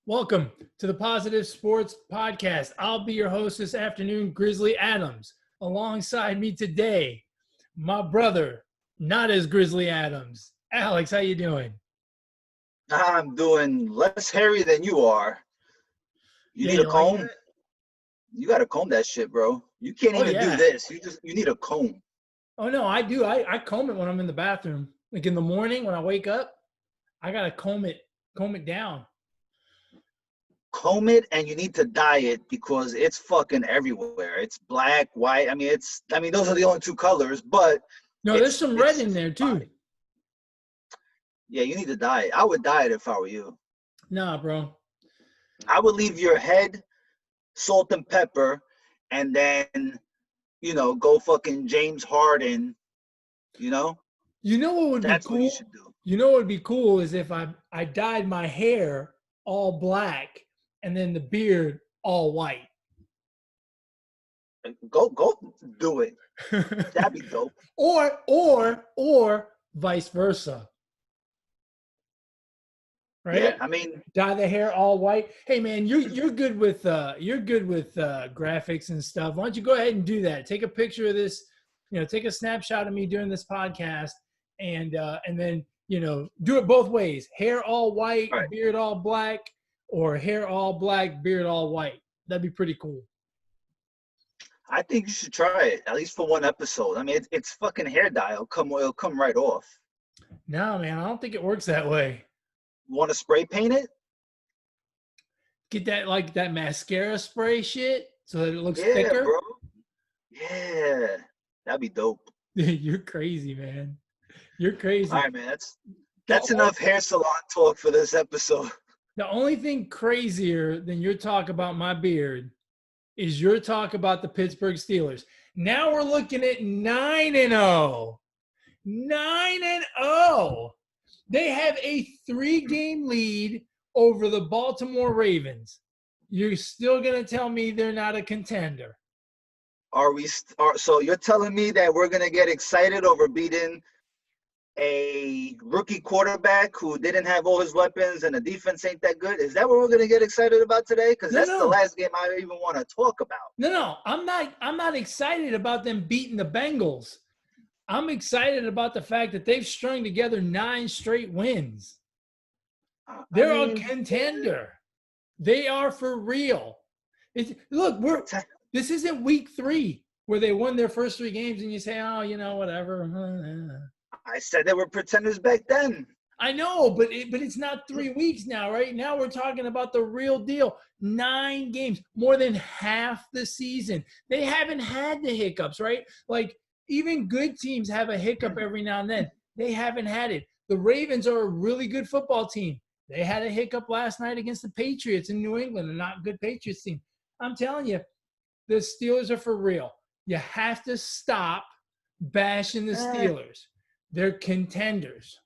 Welcome to the Positive Sports Podcast. I'll be your host this afternoon, Grizzly Adams. Alongside me today, my brother, not as Grizzly Adams. Alex, how you doing? I'm doing less hairy than you are. You need a you like comb? that? You got to comb that shit, bro. You can't Oh, even do yeah. this. You need a comb. Oh, no, I do. I comb it when I'm in the bathroom. Like in the morning when I wake up, I got to comb it down. Comb it, and you need to dye it because it's fucking everywhere. It's black, white. Those are the only two colors, but No, there's some red in there too. Yeah, you need to dye it. I would dye it if I were you. Nah, bro. I would leave your head, salt and pepper, and then, go fucking James Harden, You know what would That's be cool? what you should do. You know what would be cool is if I dyed my hair all black and then the beard all white. Go do it. That'd be dope. or vice versa. Right? Yeah, dye the hair all white. Hey man, you're good with graphics and stuff. Why don't you go ahead and do that? Take a picture of this, take a snapshot of me doing this podcast and then, do it both ways. Hair all white, right. Beard all black, or hair all black, beard all white. That'd be pretty cool. I think you should try it, at least for one episode. It's fucking hair dye. It'll come right off. No, man, I don't think it works that way. Want to spray paint it? Get that mascara spray shit so that it looks thicker. Bro. Yeah, that'd be dope. You're crazy, man. You're crazy. All right, man. That's enough hair salon talk for this episode. The only thing crazier than your talk about my beard is your talk about the Pittsburgh Steelers. Now we're looking at 9-0. 9-0. They have a 3-game lead over the Baltimore Ravens. You're still going to tell me they're not a contender? So you're telling me that we're going to get excited over beating a rookie quarterback who didn't have all his weapons and the defense ain't that good? Is that what we're going to get excited about today? Because that's the last game I even want to talk about. No. I'm not excited about them beating the Bengals. I'm excited about the fact that they've strung together 9 straight wins. They're a contender. They are for real. This isn't week 3 where they won their first 3 games and you say, oh, whatever. I said they were pretenders back then. I know, but it's not 3 weeks now, right? Now we're talking about the real deal. 9 games, more than half the season. They haven't had the hiccups, right? Like, even good teams have a hiccup every now and then. They haven't had it. The Ravens are a really good football team. They had a hiccup last night against the Patriots in New England, a not good Patriots team. I'm telling you, the Steelers are for real. You have to stop bashing the Steelers. They're contenders.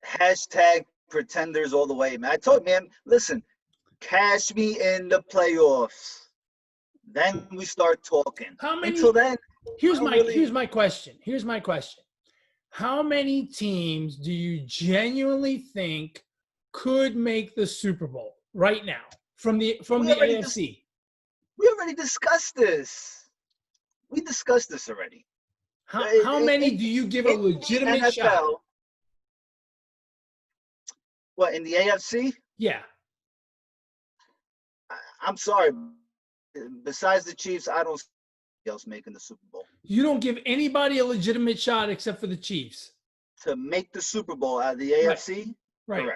Hashtag pretenders all the way, man. I told man, listen, cash me in the playoffs. Then we start talking. Until then, Here's my question. How many teams do you genuinely think could make the Super Bowl right now from the AFC? We already discussed this. We discussed this already. How many do you give a legitimate NFL, shot? What, in the AFC? Yeah. I'm sorry. Besides the Chiefs, I don't see anybody else making the Super Bowl. You don't give anybody a legitimate shot except for the Chiefs to make the Super Bowl out of the AFC? Right.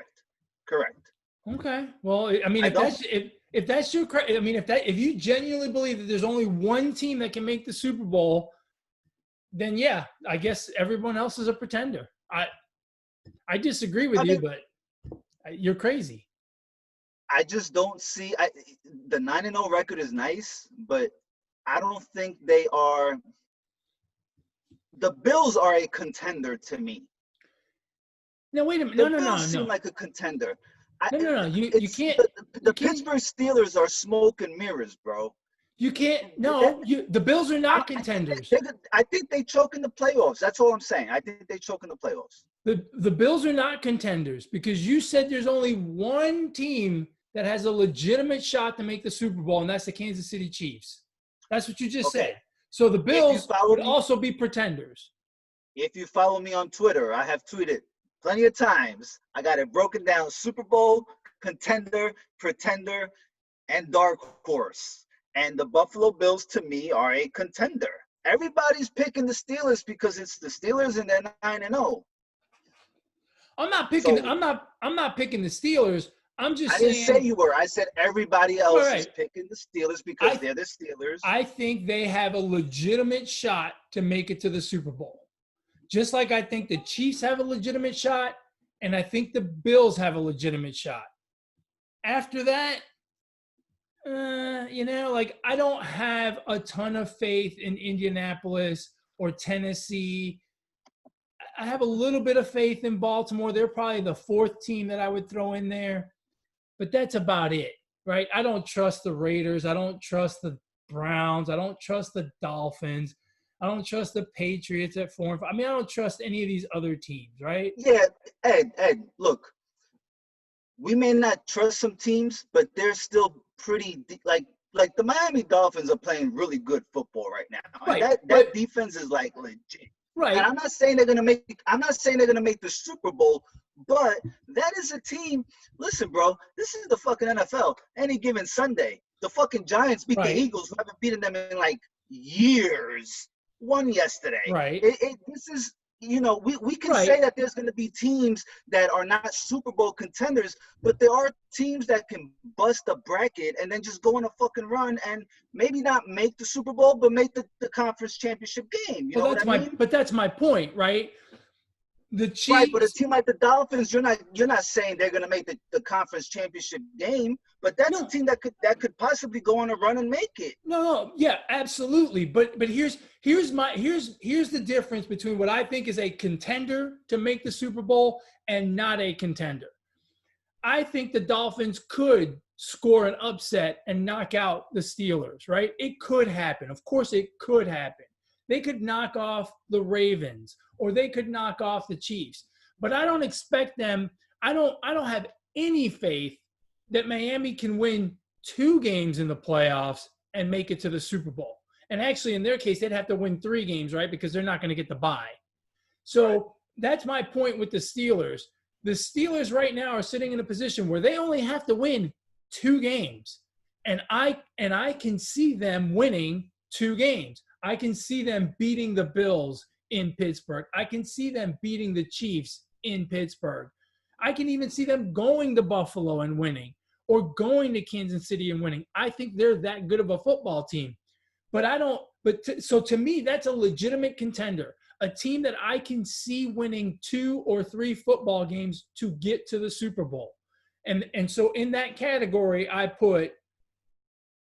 Correct. Okay. Well, if you genuinely believe that there's only one team that can make the Super Bowl, then yeah, I guess everyone else is a pretender. I disagree with you, but you're crazy. I just don't see the 9-0 record is nice, but I don't think they are. The Bills are a contender to me. No, wait a minute. The Bills seem like a contender. No. You can't. The Pittsburgh Steelers are smoke and mirrors, bro. You can't. No, the Bills are not contenders. I think they choke in the playoffs. That's all I'm saying. I think they choke in the playoffs. The Bills are not contenders because you said there's only one team that has a legitimate shot to make the Super Bowl, and that's the Kansas City Chiefs. That's what you just said. So the Bills would also be pretenders. If you follow me on Twitter, I have tweeted plenty of times. I got it broken down: Super Bowl, contender, pretender, and dark horse. And the Buffalo Bills, to me, are a contender. Everybody's picking the Steelers because it's the Steelers and they're 9-0. I'm not picking. So, I'm not picking the Steelers. I'm just saying. I didn't say you were. I said everybody else is picking the Steelers because they're the Steelers. I think they have a legitimate shot to make it to the Super Bowl. Just like I think the Chiefs have a legitimate shot, and I think the Bills have a legitimate shot. After that, I don't have a ton of faith in Indianapolis or Tennessee. I have a little bit of faith in Baltimore. They're probably the fourth team that I would throw in there. But that's about it, right? I don't trust the Raiders. I don't trust the Browns. I don't trust the Dolphins. I don't trust the Patriots at 4-5. I mean, I don't trust any of these other teams, right? Yeah, Ed, look. We may not trust some teams, but they're still pretty like the Miami Dolphins are playing really good football right now. Right. And that defense is like legit. Right. And I'm not saying they're gonna make the Super Bowl, but that is a team. Listen, bro, this is the fucking NFL. Any given Sunday, the fucking Giants beat the Eagles, who haven't beaten them in like years. Won yesterday. Right. This is. We can say that there's going to be teams that are not Super Bowl contenders, but there are teams that can bust a bracket and then just go on a fucking run and maybe not make the Super Bowl, but make the conference championship game. You know what I mean? But that's my point, right? The Chiefs, right, but a team like the Dolphins, you're not saying they're going to make the conference championship game, but that's a team that could possibly go on a run and make it. No, yeah, absolutely. But here's the difference between what I think is a contender to make the Super Bowl and not a contender. I think the Dolphins could score an upset and knock out the Steelers, right? It could happen. Of course it could happen. They could knock off the Ravens or they could knock off the Chiefs. But I don't expect them. I don't have any faith that Miami can win 2 games in the playoffs and make it to the Super Bowl. And actually, in their case, they'd have to win 3 games, right? Because they're not going to get the bye. So that's my point with the Steelers. The Steelers right now are sitting in a position where they only have to win 2 games. And I can see them winning 2 games. I can see them beating the Bills in Pittsburgh. I can see them beating the Chiefs in Pittsburgh. I can even see them going to Buffalo and winning or going to Kansas City and winning. I think they're that good of a football team. So to me, that's a legitimate contender, a team that I can see winning 2 or 3 football games to get to the Super Bowl. And so in that category, I put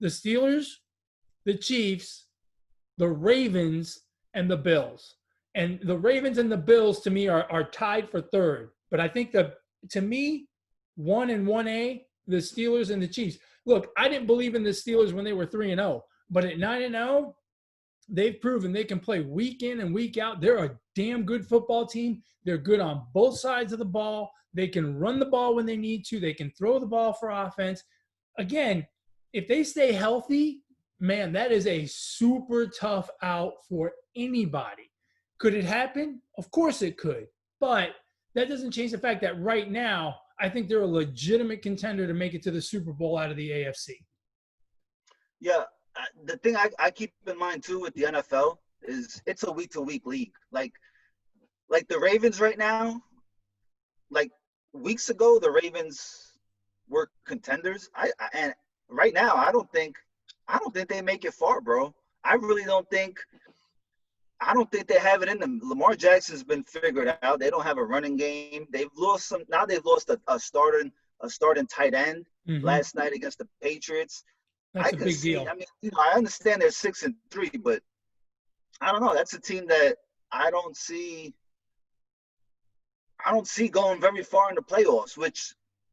the Steelers, the Chiefs, the Ravens, and the Bills. And the Ravens and the Bills, to me, are tied for 3rd. But I think to me, 1 and 1A, the Steelers and the Chiefs. Look, I didn't believe in the Steelers when they were 3-0. But at 9-0, they've proven they can play week in and week out. They're a damn good football team. They're good on both sides of the ball. They can run the ball when they need to. They can throw the ball for offense. Again, if they stay healthy, man, that is a super tough out for anybody. Could it happen? Of course it could. But that doesn't change the fact that right now, I think they're a legitimate contender to make it to the Super Bowl out of the AFC. Yeah, the thing I keep in mind, too, with the NFL is it's a week-to-week league. Like the Ravens right now, like weeks ago, the Ravens were contenders. And right now, I don't think they make it far, bro. I don't think they have it in them. Lamar Jackson's been figured out. They don't have a running game. They've lost a starting tight end last night against the Patriots. That's a big deal. I mean, I understand they're 6-3, but I don't know. That's a team that I don't see going very far in the playoffs,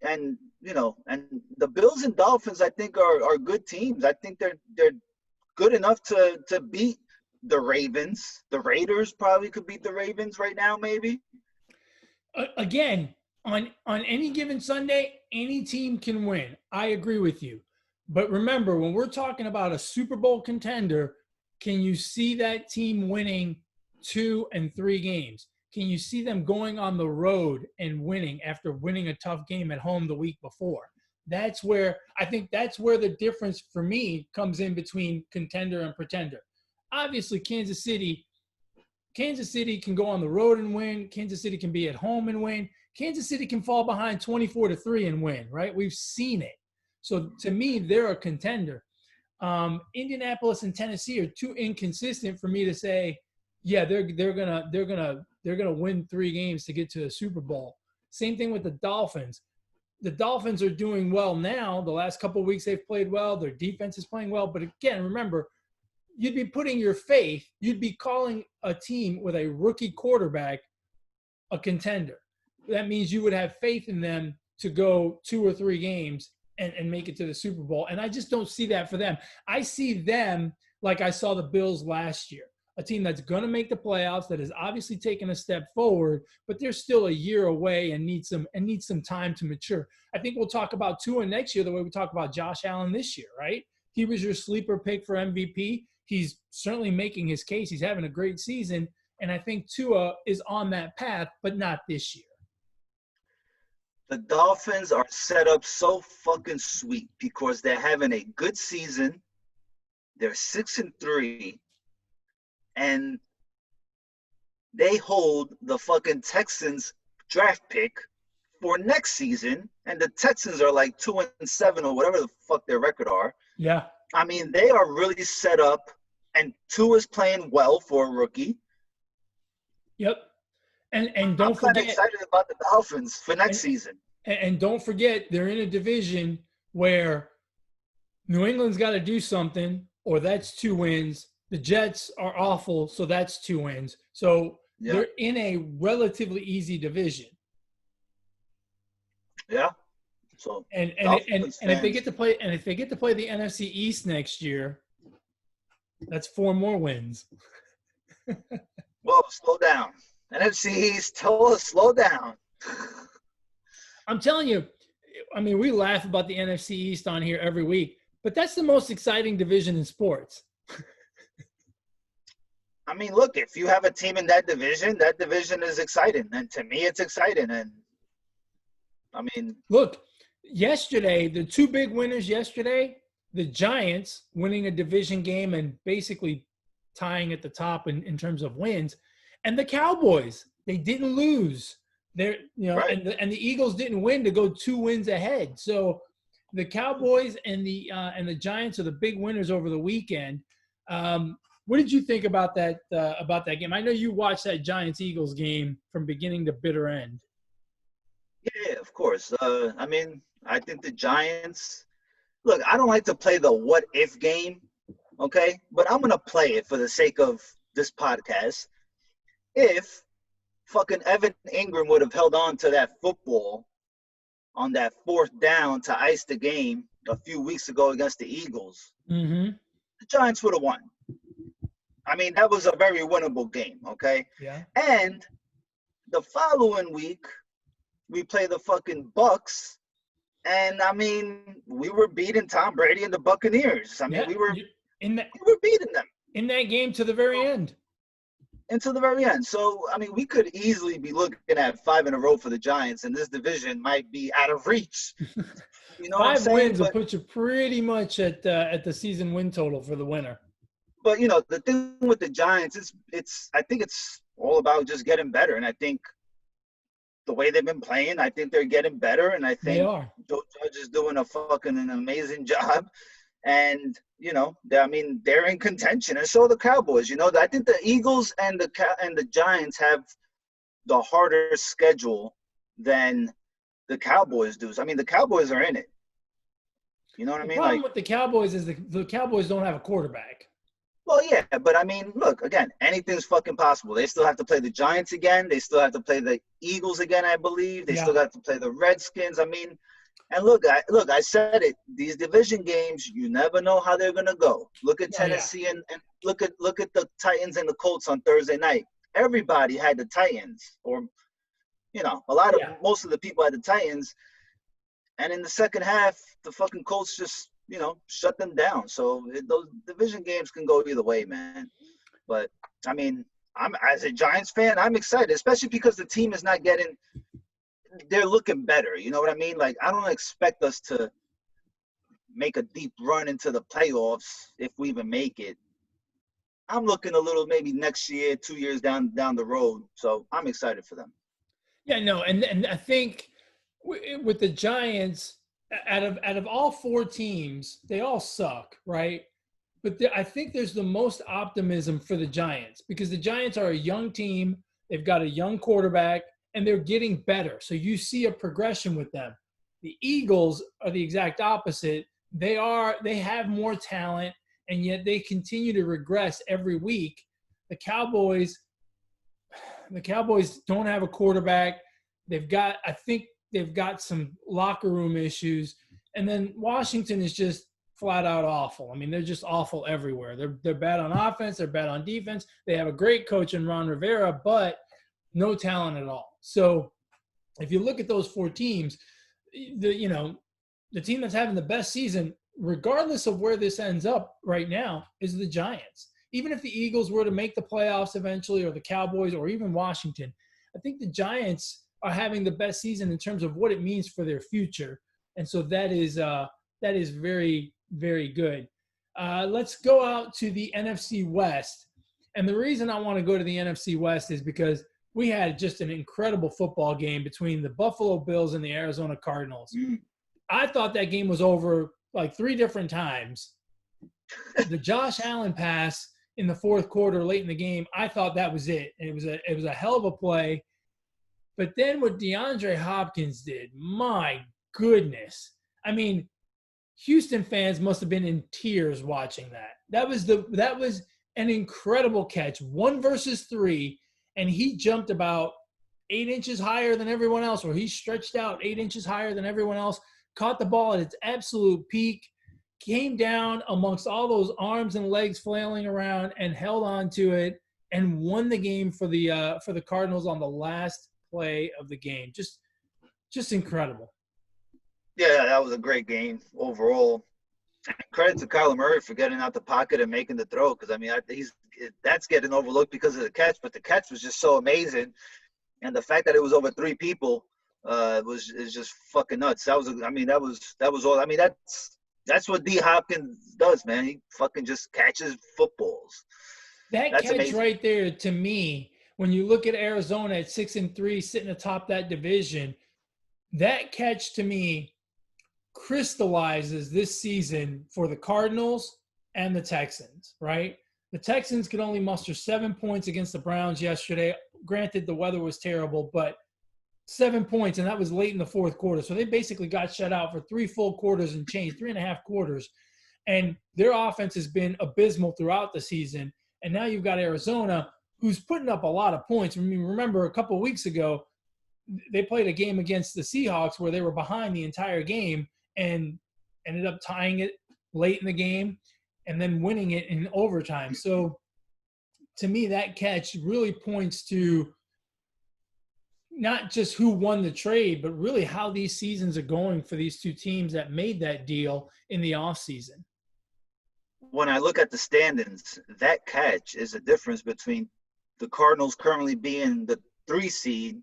and the Bills and Dolphins, I think, are good teams. I think they're good enough to beat the Ravens. The Raiders probably could beat the Ravens right now, maybe. Again, on any given Sunday, any team can win. I agree with you. But remember, when we're talking about a Super Bowl contender, can you see that team winning 2 and 3 games? Can you see them going on the road and winning after winning a tough game at home the week before? That's where I think that's where the difference for me comes in between contender and pretender. Obviously, Kansas City can go on the road and win. Kansas City can be at home and win. Kansas City can fall behind 24-3 and win, right? We've seen it. So to me, they're a contender. Indianapolis and Tennessee are too inconsistent for me to say, yeah, they're gonna win 3 games to get to the Super Bowl. Same thing with the Dolphins. The Dolphins are doing well now. The last couple of weeks they've played well. Their defense is playing well. But again, remember, you'd be putting your faith, you'd be calling a team with a rookie quarterback a contender. That means you would have faith in them to go 2 or 3 games and make it to the Super Bowl. And I just don't see that for them. I see them like I saw the Bills last year, a team that's going to make the playoffs, that has obviously taken a step forward, but they're still a year away and need some time to mature. I think we'll talk about Tua next year the way we talk about Josh Allen this year, right? He was your sleeper pick for MVP. He's certainly making his case. He's having a great season. And I think Tua is on that path, but not this year. The Dolphins are set up so fucking sweet because they're having a good season. They're 6-3, and they hold the fucking Texans draft pick for next season, and the Texans are like 2-7 or whatever the fuck their record are. Yeah. I mean, they are really set up, and Tua's playing well for a rookie. Yep. And don't forget, I'm excited about the Dolphins for next season. And don't forget, they're in a division where New England's got to do something, or that's 2 wins. The Jets are awful, so that's 2 wins. So they're in a relatively easy division. Yeah. So and if they get to play the NFC East next year, that's 4 more wins. Whoa, slow down. NFC East, slow down. I'm telling you, I mean, we laugh about the NFC East on here every week, but that's the most exciting division in sports. I mean, look, if you have a team in that division is exciting. And to me, it's exciting. And I mean, look, yesterday, the 2 big winners yesterday, the Giants winning a division game and basically tying at the top in terms of wins, and the Cowboys, they didn't lose. They're, right. and the Eagles didn't win to go 2 wins ahead. So the Cowboys and the Giants are the big winners over the weekend. What did you think about that game? I know you watched that Giants-Eagles game from beginning to bitter end. Yeah, of course. I mean, I think the Giants – look, I don't like to play the what-if game, okay? But I'm going to play it for the sake of this podcast. If fucking Evan Ingram would have held on to that football on that 4th down to ice the game a few weeks ago against the Eagles, the Giants would have won. I mean, that was a very winnable game, okay? Yeah. And the following week, we play the fucking Bucks, and I mean, we were beating Tom Brady and the Buccaneers. I mean, we were beating them in that game to the very end. Until the very end. So, I mean, we could easily be looking at 5 in a row for the Giants, and this division might be out of reach. You know 5 wins will put you pretty much at the season win total for the winner. But, the thing with the Giants, I think it's all about just getting better. And I think the way they've been playing, I think they're getting better. And I think Joe Judge is doing an amazing job. And, they're in contention. And so are the Cowboys. I think the Eagles and the Giants have the harder schedule than the Cowboys do. So, I mean, the Cowboys are in it. You know what I mean? The problem with the Cowboys is the Cowboys don't have a quarterback. Well, yeah, but I mean, look, again, anything's fucking possible. They still have to play the Giants again. They still have to play the Eagles again, I believe. They still have to play the Redskins. I mean, and look, I said it. These division games, you never know how they're gonna go. Look at Tennessee and look at the Titans and the Colts on Thursday night. Everybody had the Titans, or most of the people at the Titans. And in the second half, the fucking Colts just, shut them down. So those division games can go either way, man. But, I mean, as a Giants fan, I'm excited, especially because the team is not getting – they're looking better. You know what I mean? Like, I don't expect us to make a deep run into the playoffs if we even make it. I'm looking a little maybe next year, 2 years down the road. So I'm excited for them. Yeah, no, and I think with the Giants, out of all four teams, they all suck, right? But I think there's the most optimism for the Giants because the Giants are a young team. They've got a young quarterback, and they're getting better. So you see a progression with them. The Eagles are the exact opposite. They have more talent, and yet they continue to regress every week. The Cowboys don't have a quarterback. I think they've got some locker room issues. And then Washington is just flat out awful. I mean, they're just awful everywhere. They're bad on offense. They're bad on defense. They have a great coach in Ron Rivera, but no talent at all. So if you look at those four teams, the team that's having the best season, regardless of where this ends up right now, is the Giants. Even if the Eagles were to make the playoffs eventually, or the Cowboys, or even Washington, I think the Giants are having the best season in terms of what it means for their future. And so that is very, very good. Let's go out to the NFC West. And the reason I want to go to the NFC West is because we had just an incredible football game between the Buffalo Bills and the Arizona Cardinals. I thought that game was over like 3 different times. The Josh Allen pass in the fourth quarter late in the game, I thought that was it. And it was a hell of a play. But then what DeAndre Hopkins did, my goodness. I mean, Houston fans must have been in tears watching that. That was an incredible catch, 1 versus 3, and he jumped about 8 inches higher than everyone else, or he stretched out 8 inches higher than everyone else, caught the ball at its absolute peak, came down amongst all those arms and legs flailing around and held on to it and won the game for the Cardinals on the last play of the game. Just incredible. Yeah, that was a great game overall. Credit to Kyler Murray for getting out the pocket and making the throw, because I mean, that's getting overlooked because of the catch, but the catch was just so amazing, and the fact that it was over 3 people is just fucking nuts. That was all. I mean, that's what D Hopkins does, man. He fucking just catches footballs. That's catch amazing. Right there, to me, when you look at Arizona at 6-3, sitting atop that division, that catch to me crystallizes this season for the Cardinals and the Texans, right? The Texans could only muster 7 points against the Browns yesterday. Granted, the weather was terrible, but 7 points, and that was late in the fourth quarter. So they basically got shut out for 3 full quarters and change, 3.5 quarters. And their offense has been abysmal throughout the season. And now you've got Arizona, who's putting up a lot of points. I mean, remember a couple of weeks ago, they played a game against the Seahawks where they were behind the entire game and ended up tying it late in the game and then winning it in overtime. So to me, that catch really points to not just who won the trade, but really how these seasons are going for these 2 teams that made that deal in the offseason. When I look at the standings, that catch is a difference between the Cardinals currently being the 3 seed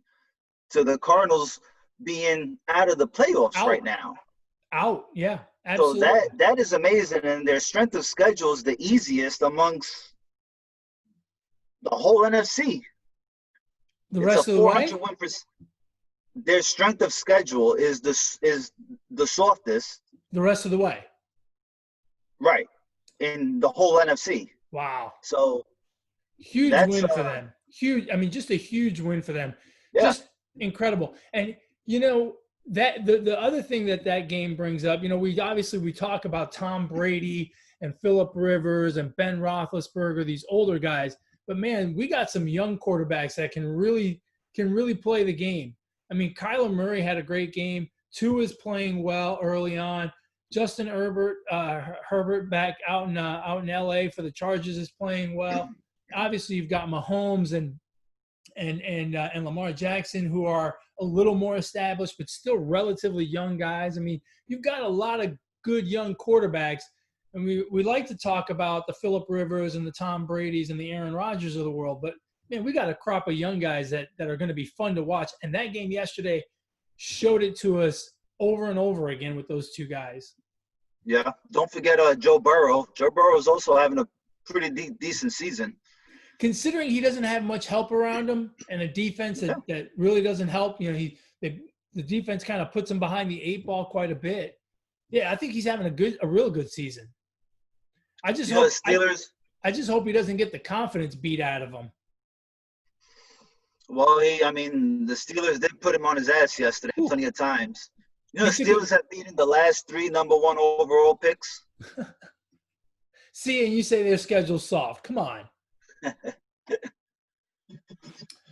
to the Cardinals being out of the playoffs right now. Out, yeah, absolutely. So that is amazing, and their strength of schedule is the easiest amongst the whole NFC. The rest of the way? Their strength of schedule is the softest. The rest of the way. Right. In the whole NFC. Wow. So huge win for them. Huge. I mean, just a huge win for them. Yeah. Just incredible. And that the other thing that game brings up, we talk about Tom Brady and Phillip Rivers and Ben Roethlisberger, these older guys, but man, we got some young quarterbacks that can really play the game. I mean, Kyler Murray had a great game. Tua is playing well early on. Justin Herbert back out in LA for the Chargers is playing well. Obviously, you've got Mahomes and Lamar Jackson, who are a little more established but still relatively young guys. I mean, you've got a lot of good young quarterbacks, and we like to talk about the Phillip Rivers and the Tom Bradys and the Aaron Rodgers of the world, but man, we got a crop of young guys that are going to be fun to watch. And that game yesterday showed it to us over and over again with those two guys. Yeah, don't forget Joe Burrow. Joe Burrow is also having a pretty decent season. Considering he doesn't have much help around him and a defense that really doesn't help, the defense kind of puts him behind the 8 ball quite a bit. Yeah, I think he's having a real good season. I just hope I just hope he doesn't get the confidence beat out of him. Well, the Steelers did put him on his ass yesterday plenty of times. The Steelers have beaten the last 3 number 1 overall picks. See, and you say their schedule's soft. Come on.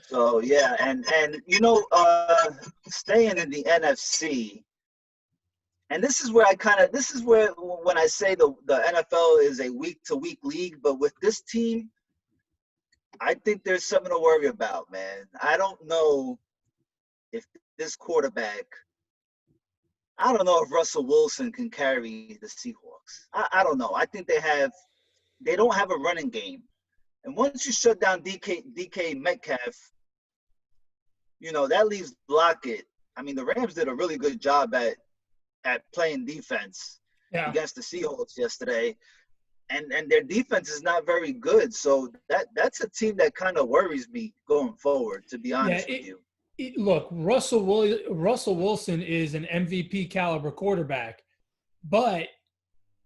So, yeah, and staying in the NFC, and this is where when I say the NFL is a week-to-week league, but with this team, I think there's something to worry about, man. I don't know if this quarterback – I don't know if Russell Wilson can carry the Seahawks. I don't know. I think they don't have a running game. And once you shut down DK Metcalf, that leaves Lockett. I mean, the Rams did a really good job at playing defense against the Seahawks yesterday. And their defense is not very good. So that's a team that kind of worries me going forward, to be honest with you. Look, Russell Wilson is an MVP caliber quarterback. But,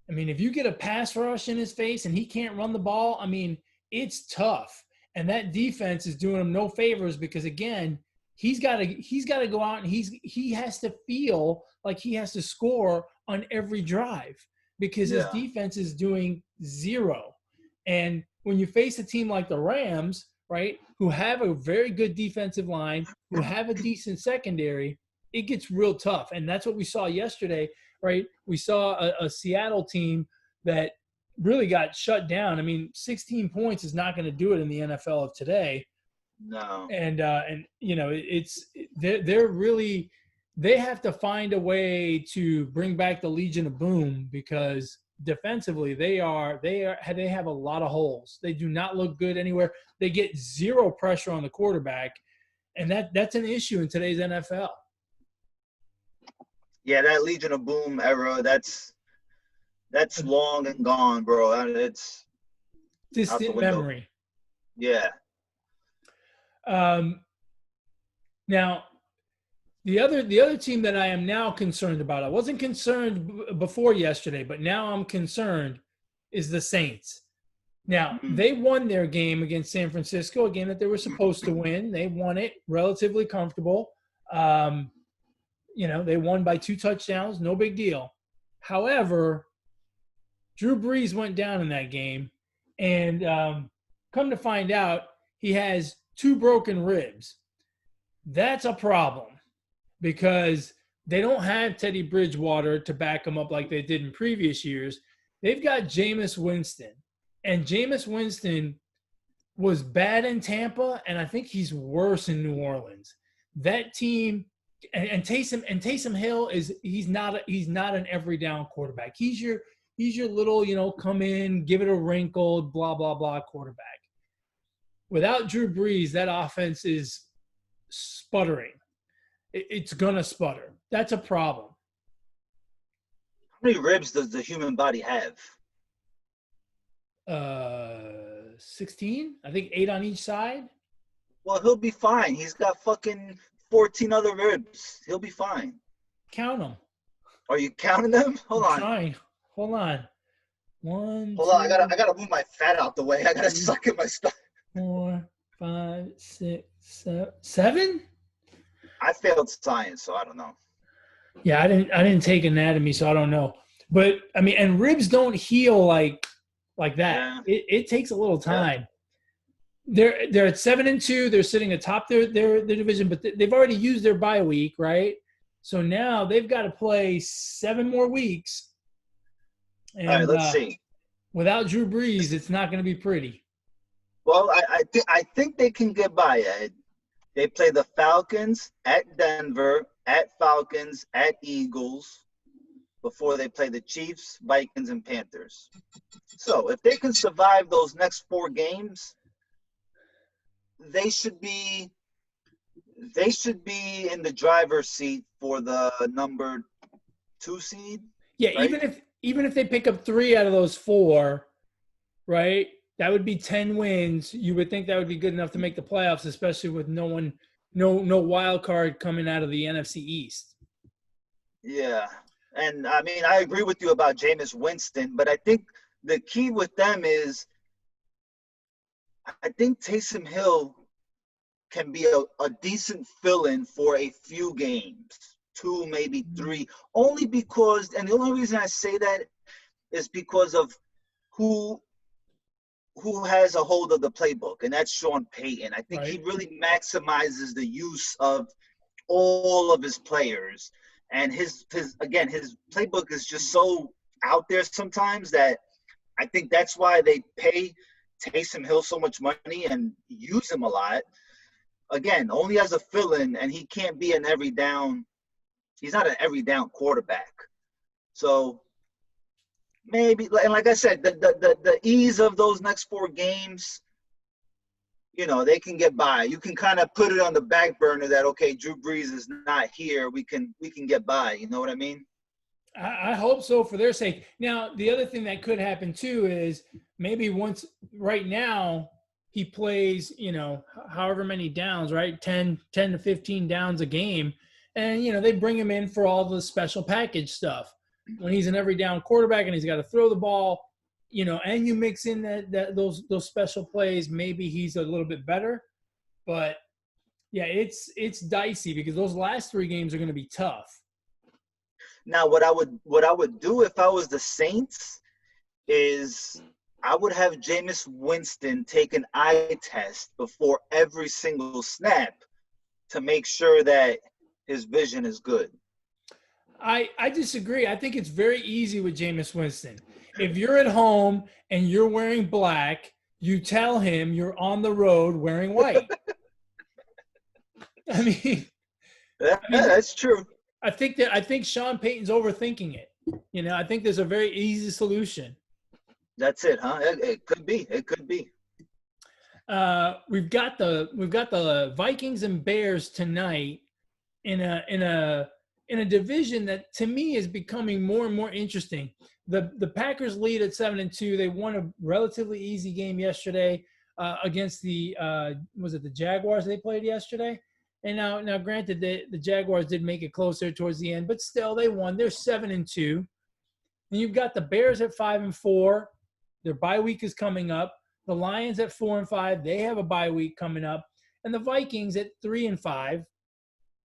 I mean, if you get a pass rush in his face and he can't run the ball, I mean, it's tough. And that defense is doing him no favors because, again, he's got to go out and he has to feel like he has to score on every drive because his defense is doing zero. And when you face a team like the Rams, right, who have a very good defensive line, who have a decent secondary, it gets real tough. And that's what we saw yesterday, right? We saw a Seattle team that really got shut down. I mean, 16 points is not going to do it in the NFL of today. No. And they're really – they have to find a way to bring back the Legion of Boom because defensively they have a lot of holes. They do not look good anywhere. They get zero pressure on the quarterback, and that's an issue in today's NFL. Yeah, that Legion of Boom era, that's long and gone, bro. It's distant memory. Yeah. Now, the other team that I am now concerned about, I wasn't concerned before yesterday, but now I'm concerned, is the Saints. Now, they won their game against San Francisco, a game that they were supposed to win. They won it relatively comfortable. They won by 2 touchdowns, no big deal. However, Drew Brees went down in that game, and come to find out, he has 2 broken ribs. That's a problem because they don't have Teddy Bridgewater to back him up like they did in previous years. They've got Jameis Winston, and Jameis Winston was bad in Tampa, and I think he's worse in New Orleans. That team and Taysom Hill he's not an every down quarterback. He's your little, come in, give it a wrinkle, blah blah blah quarterback. Without Drew Brees, that offense is sputtering. It's gonna sputter. That's a problem. How many ribs does the human body have? 16. I think 8 on each side. Well, he'll be fine. He's got fucking 14 other ribs. He'll be fine. Count them. Are you counting them? Hold on. Trying. Hold on. 1. Hold on. I gotta move my fat out the way. I gotta suck in my stomach. 4, 5, 6, 7. I failed science, so I don't know. Yeah, I didn't take anatomy, so I don't know. But I mean, and ribs don't heal like that. Yeah. It takes a little time. Yeah. They're at 7-2. They're sitting atop their division, but they've already used their bye week, right? So now they've got to play 7 more weeks. And, all right, let's see. Without Drew Brees, it's not going to be pretty. Well, I think they can get by, Ed. They play the Falcons at Denver, at Falcons, at Eagles, before they play the Chiefs, Vikings, and Panthers. So if they can survive those next 4 games, they should be in the driver's seat for the number 2 seed. Yeah, right? even if they pick up 3 out of those 4, right? That would be 10 wins. You would think that would be good enough to make the playoffs, especially with no wild card coming out of the NFC East. Yeah. And I mean, I agree with you about Jameis Winston, but I think the key with them is I think Taysom Hill can be a decent fill-in for a few games, 2, maybe 3, only because, and the only reason I say that is because of who has a hold of the playbook, and that's Sean Payton. I think he really maximizes the use of all of his players, and his playbook is just so out there sometimes that I think that's why they pay Taysom Hill so much money and use him a lot. Again, only as a fill-in, and he can't be an every down. He's not an every down quarterback. So maybe, and like I said, the ease of those next 4 games, they can get by. You can kind of put it on the back burner that, okay, Drew Brees is not here. We can get by. You know what I mean? I hope so for their sake. Now, the other thing that could happen too is maybe once right now he plays, however many downs, right? 10 to 15 downs a game. And, they bring him in for all the special package stuff. When he's an every down quarterback and he's got to throw the ball, and you mix in those special plays, maybe he's a little bit better. But yeah, it's dicey because those last 3 games are going to be tough. Now, what I would do if I was the Saints is I would have Jameis Winston take an eye test before every single snap to make sure that his vision is good. I disagree. I think it's very easy with Jameis Winston. If you're at home and you're wearing black, you tell him you're on the road wearing white. I mean, that's true. I think Sean Payton's overthinking it. I think there's a very easy solution. That's it, huh? It could be. It could be. We've got the Vikings and Bears tonight in a division that to me is becoming more and more interesting. The Packers lead at 7-2. They won a relatively easy game yesterday against the was it the Jaguars they played yesterday? And now granted the Jaguars did make it closer towards the end, but still they won. They're 7-2. And you've got the Bears at 5-4. Their bye week is coming up. The Lions at 4-5. They have a bye week coming up. And the Vikings at 3-5.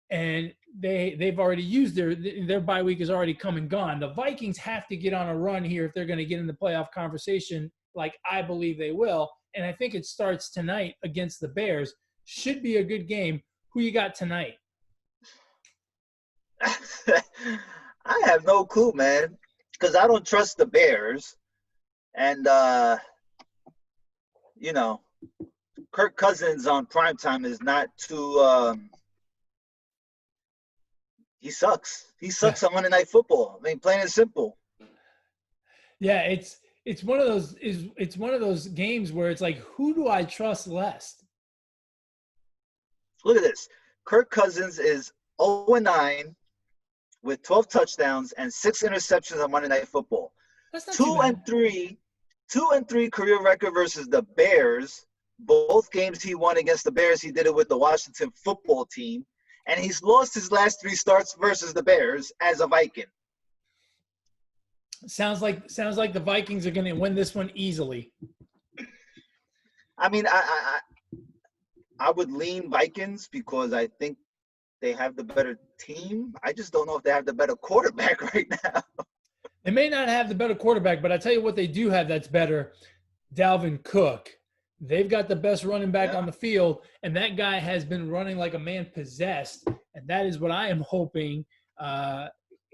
And they've already used their bye week is already come and gone. The Vikings have to get on a run here if they're going to get in the playoff conversation, like I believe they will. And I think it starts tonight against the Bears. Should be a good game. Who you got tonight? I have no clue, man, because I don't trust the Bears. And, Kirk Cousins on primetime is not too he sucks. He sucks on Monday Night Football. I mean, plain and simple. Yeah, it's one of those games where it's like, who do I trust less? Look at this. Kirk Cousins is 0-9 with 12 touchdowns and 6 interceptions on Monday Night Football. That's not 2-3 career record versus the Bears. Both games he won against the Bears, he did it with the Washington football team. And he's lost his last 3 starts versus the Bears as a Viking. Sounds like the Vikings are going to win this one easily. I mean, I would lean Vikings because I think they have the better team. I just don't know if they have the better quarterback right now. They may not have the better quarterback, but I tell you what they do have that's better, Dalvin Cook. They've got the best running back on the field, and that guy has been running like a man possessed, and that is what I am hoping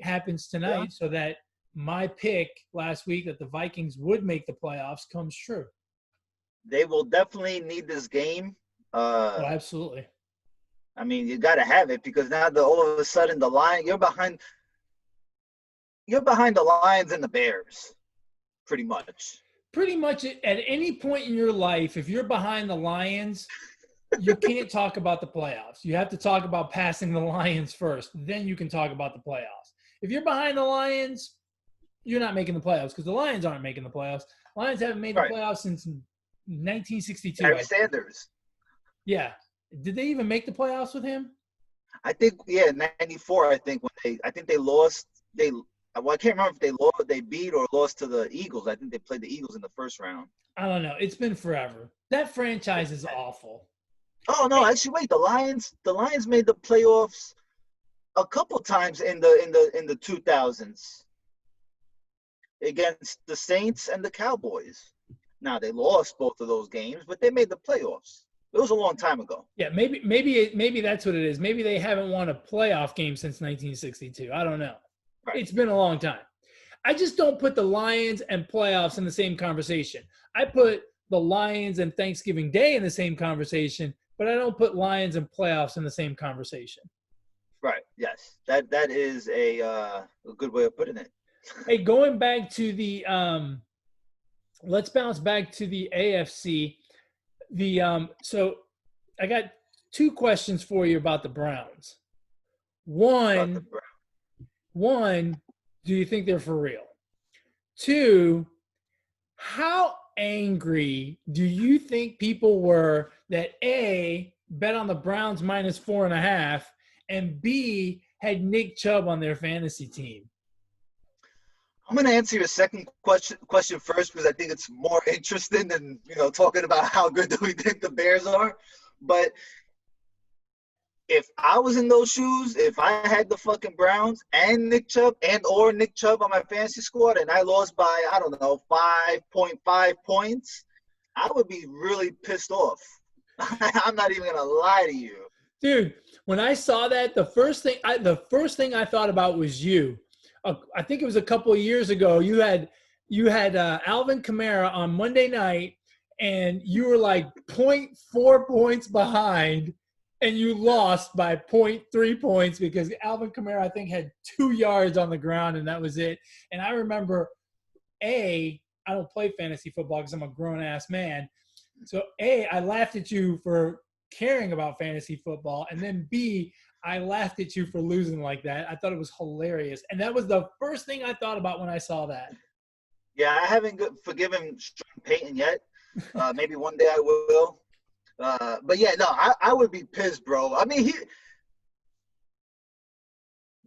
happens tonight so that my pick last week that the Vikings would make the playoffs comes true. They will definitely need this game. Absolutely. I mean, you got to have it because now all of a sudden you're behind the Lions and the Bears, pretty much. Pretty much at any point in your life, if you're behind the Lions, you can't talk about the playoffs. You have to talk about passing the Lions first. Then you can talk about the playoffs. If you're behind the Lions, you're not making the playoffs because the Lions aren't making the playoffs. Lions haven't made the playoffs since 1962. Barry Sanders. Yeah. Did they even make the playoffs with him? I think, 94. I think they lost. I can't remember if they beat or lost to the Eagles. I think they played the Eagles in the first round. I don't know. It's been forever. That franchise is awful. Oh no, actually, wait. The Lions made the playoffs a couple times in the 2000s against the Saints and the Cowboys. Now they lost both of those games, but they made the playoffs. It was a long time ago. Yeah, maybe that's what it is. Maybe they haven't won a playoff game since 1962. I don't know. Right. It's been a long time. I just don't put the Lions and playoffs in the same conversation. I put the Lions and Thanksgiving Day in the same conversation, but I don't put Lions and playoffs in the same conversation. Right. Yes. That is a good way of putting it. Hey, going back to the let's bounce back to the AFC. So I got two questions for you about the Browns. One, do you think they're for real? Two, how angry do you think people were that A, bet on the Browns minus 4.5, and B, had Nick Chubb on their fantasy team? I'm going to answer your second question first because I think it's more interesting than, talking about how good do we think the Bears are. But if I was in those shoes, if I had the fucking Browns and Nick Chubb on my fantasy squad and I lost by, 5.5 points, I would be really pissed off. I'm not even going to lie to you. Dude, when I saw that, the first thing I thought about was you. I think it was a couple of years ago. You had Alvin Kamara on Monday night, and you were like 0.4 points behind, and you lost by 0.3 points because Alvin Kamara, I think, had 2 yards on the ground, and that was it. And I remember, I don't play fantasy football because I'm a grown-ass man. So, I laughed at you for caring about fantasy football, and then B, I laughed at you for losing like that. I thought it was hilarious. And that was the first thing I thought about when I saw that. Yeah, I haven't forgiven Sean Payton yet. Maybe one day I will. But yeah, no, I would be pissed, bro. I mean,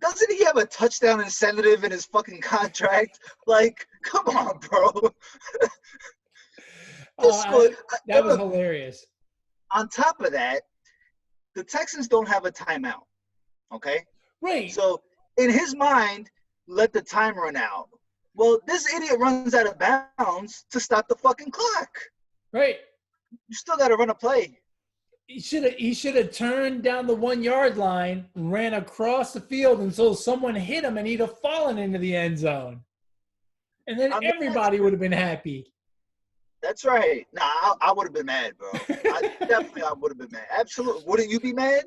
doesn't he have a touchdown incentive in his fucking contract? Like, come on, bro. That was hilarious. On top of that, the Texans don't have a timeout, okay? Right. So in his mind, let the time run out. Well, this idiot runs out of bounds to stop the fucking clock. Right. You still got to run a play. He should have turned down the 1 yard line, ran across the field until someone hit him, and he'd have fallen into the end zone. And then everybody would have been happy. That's right. Nah, I would have been mad, bro. I would have been mad. Absolutely. Wouldn't you be mad?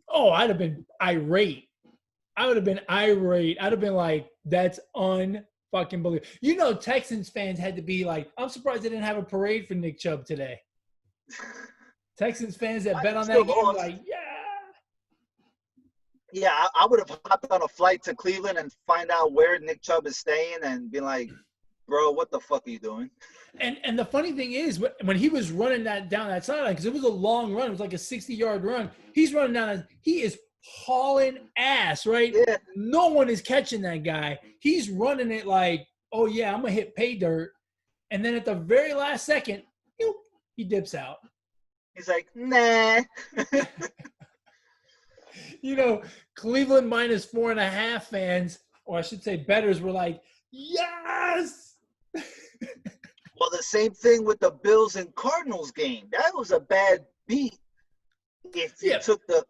Oh, I'd have been irate. I would have been irate. I'd have been like, that's unfucking believable. Texans fans had to be like, I'm surprised they didn't have a parade for Nick Chubb today. Texans fans that bet on that game were like, yeah. Yeah, I would have hopped on a flight to Cleveland and find out where Nick Chubb is staying and be like, bro, what the fuck are you doing? And the funny thing is, when he was running that down that sideline, because it was a long run, it was like a 60-yard run. He's running down, he is hauling ass, right? Yeah. No one is catching that guy. He's running it like, oh yeah, I'm gonna hit pay dirt, and then at the very last second, he dips out. He's like, nah. Cleveland minus 4.5 fans, or I should say bettors, were like, yes. Well, the same thing with the Bills and Cardinals game. That was a bad beat. If you took the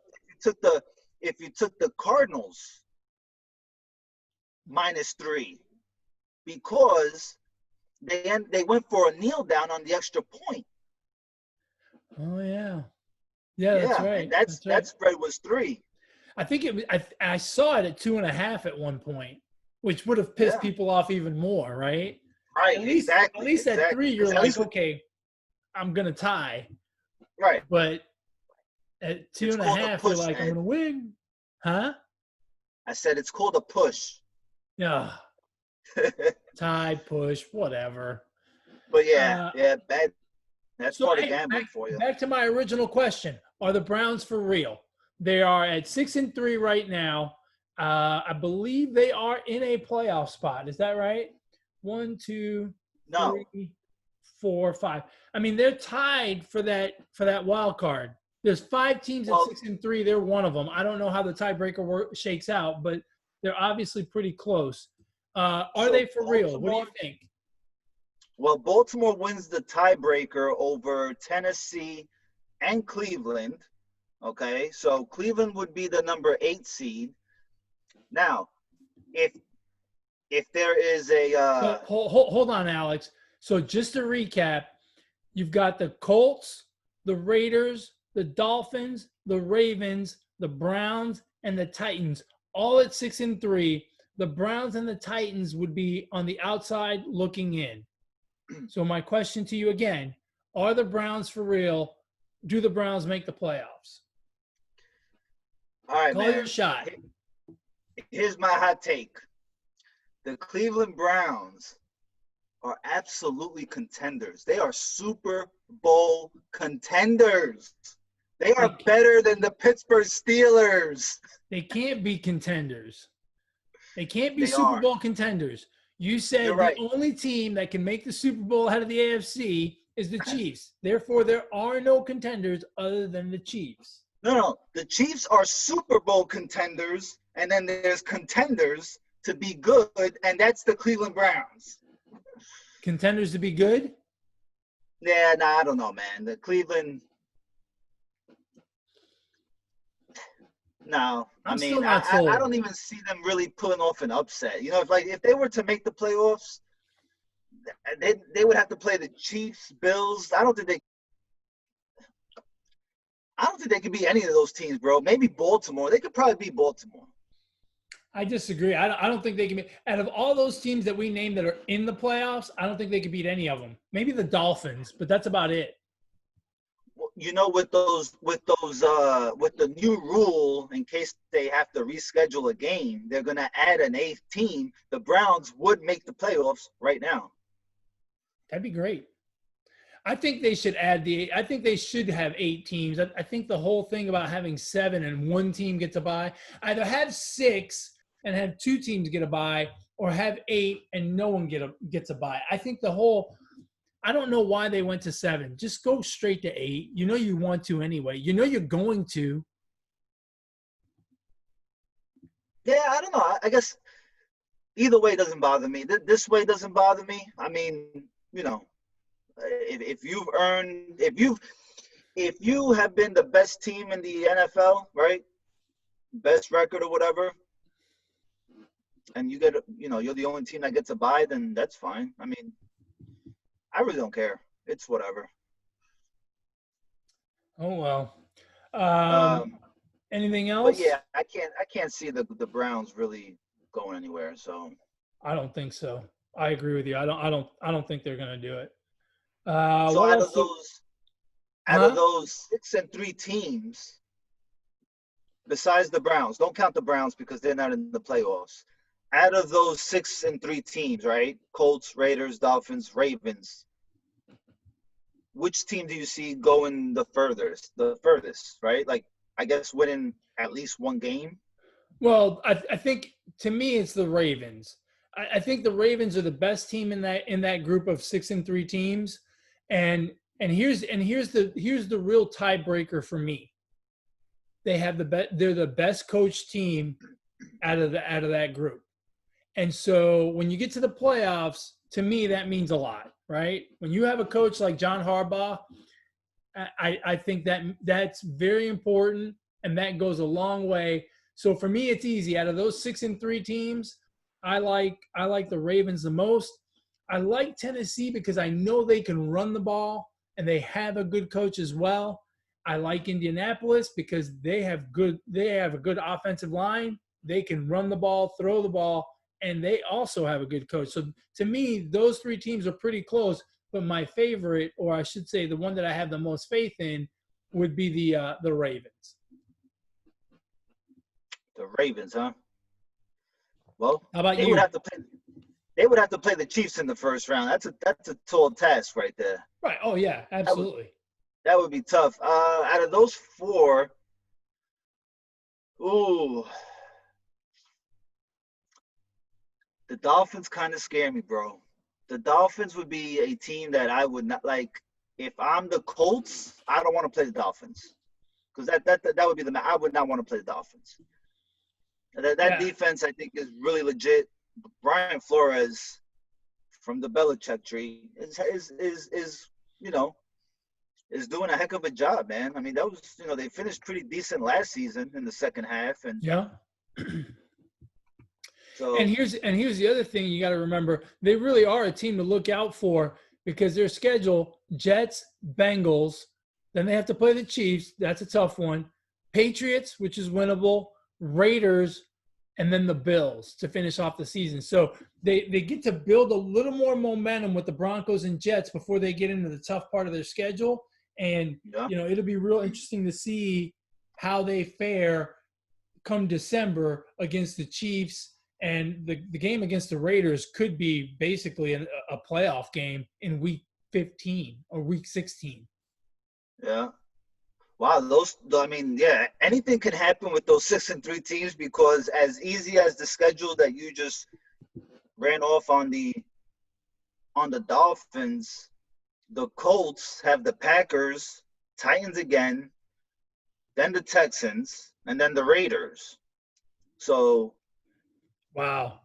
Cardinals -3, because they went for a kneel down on the extra point. Oh yeah. Yeah, that's Yeah, and right. that's That's right. that spread was 3. I think it was, I saw it at 2.5 at one point, which would have pissed Yeah, people off even more, right? right, At exactly, least at exactly. 3, Because you're at like, least with okay, I'm gonna tie. right, But at two it's and a called a half, you're push, like, I'm Ed. gonna win. Huh? I said it's called a push. Yeah. Tie, push, whatever. But yeah, Uh, yeah, bad. That's so part of hey, gambling for you. back to my original question: are the Browns for real? They are at 6-3 right now. I believe they are in a playoff spot. Is that right? One, two, No, three, 4, 5. I mean, they're tied for that wild card. There's 5 teams at well, 6-3. They're one of them. I don't know how the tiebreaker shakes out, but they're obviously pretty close. Are they so for real? What do you think? Baltimore wins the tiebreaker over Tennessee and Cleveland. Okay, so Cleveland would be the number 8 seed. Now, if there is a But hold on, Alex. So just to recap, you've got the Colts, the Raiders, the Dolphins, the Ravens, the Browns, and the Titans, all at 6-3. The Browns and the Titans would be on the outside looking in. So my question to you again: are the Browns for real? Do the Browns make the playoffs? all right, Call your man. shot. Here's my hot take. The Cleveland Browns are absolutely contenders. They are Super Bowl contenders. They are better than the Pittsburgh Steelers. They can't be contenders. They can't be They Super are. Bowl contenders. You You're said the right. only team that can make the Super Bowl ahead of the AFC is the Chiefs. Therefore, there are no contenders other than the Chiefs. No. The Chiefs are Super Bowl contenders, and then there's contenders to be good, and that's the Cleveland Browns. Contenders to be good? Yeah, I don't know, man. The Cleveland. No, I'm still not I sold. don't even see them really pulling off an upset. You know, if they were to make the playoffs, they would have to play the Chiefs, Bills. I don't think they could beat any of those teams, bro. Maybe Baltimore. They could probably beat Baltimore. I disagree. I don't think they can be. Out of all those teams that we named that are in the playoffs, I don't think they could beat any of them. Maybe the Dolphins, but that's about it. You know, with the new rule, in case they have to reschedule a game, they're gonna add an 8th team. The Browns would make the playoffs right now. That'd be great. I think they should I think they should have 8 teams. I think the whole thing about having 7 and one team gets a bye, either have 6 and have 2 teams get a bye, or have 8 and no one gets a bye. I think I don't know why they went to 7. Just go straight to 8. You know you want to anyway. You know you're going to. Yeah, I don't know. I guess either way doesn't bother me. This way doesn't bother me. I mean, you know, if you have been the best team in the NFL, right? Best record or whatever, and you're the only team that gets a bye, then that's fine. I mean, I really don't care. It's whatever. Oh well. Um, Anything but else? yeah, I can't see the Browns really going anywhere. So I don't think so. I agree with you. I don't think they're gonna do it. so What out of else? those Huh? 6-3 teams, besides the Browns, don't count the Browns because they're not in the playoffs. Out of those 6-3 teams, right? Colts, Raiders, Dolphins, Ravens. Which team do you see going the furthest? The furthest, right? Like, I guess winning at least one game. Well, I think to me it's the Ravens. I think the Ravens are the best team in that group of 6-3 teams, and here's the real tiebreaker for me. They're the best coach team out of that group, and so when you get to the playoffs, to me that means a lot, right? When you have a coach like John Harbaugh, I think that's very important, and that goes a long way. So for me, it's easy. Out of those 6-3 teams, I like the Ravens the most. I like Tennessee because I know they can run the ball and they have a good coach as well. I like Indianapolis because they have a good offensive line. They can run the ball, throw the ball, and they also have a good coach. So to me, those three teams are pretty close. But my favorite, or I should say the one that I have the most faith in, would be the Ravens. The Ravens, huh? Well, How about they you? would have to play. They would have to play the Chiefs in the first round. That's a tall task right there. Right. Oh yeah, absolutely. That would be tough. Out of those four, ooh, the Dolphins kind of scare me, bro. The Dolphins would be a team that I would not like. If I'm the Colts, I don't want to play the Dolphins because that would be I would not want to play the Dolphins. That defense, I think, is really legit. Brian Flores from the Belichick tree is is doing a heck of a job, man. I mean, that was they finished pretty decent last season in the second half, and yeah. So and here's the other thing you got to remember: they really are a team to look out for because their schedule: Jets, Bengals, then they have to play the Chiefs. That's a tough one. Patriots, which is winnable. Raiders, and then the Bills to finish off the season. So they get to build a little more momentum with the Broncos and Jets before they get into the tough part of their schedule. And, it'll be real interesting to see how they fare come December against the Chiefs. And the game against the Raiders could be basically a playoff game in week 15 or week 16. Yeah. Wow, anything can happen with those 6-3 teams because as easy as the schedule that you just ran off on the Dolphins, the Colts have the Packers, Titans again, then the Texans, and then the Raiders. So, wow,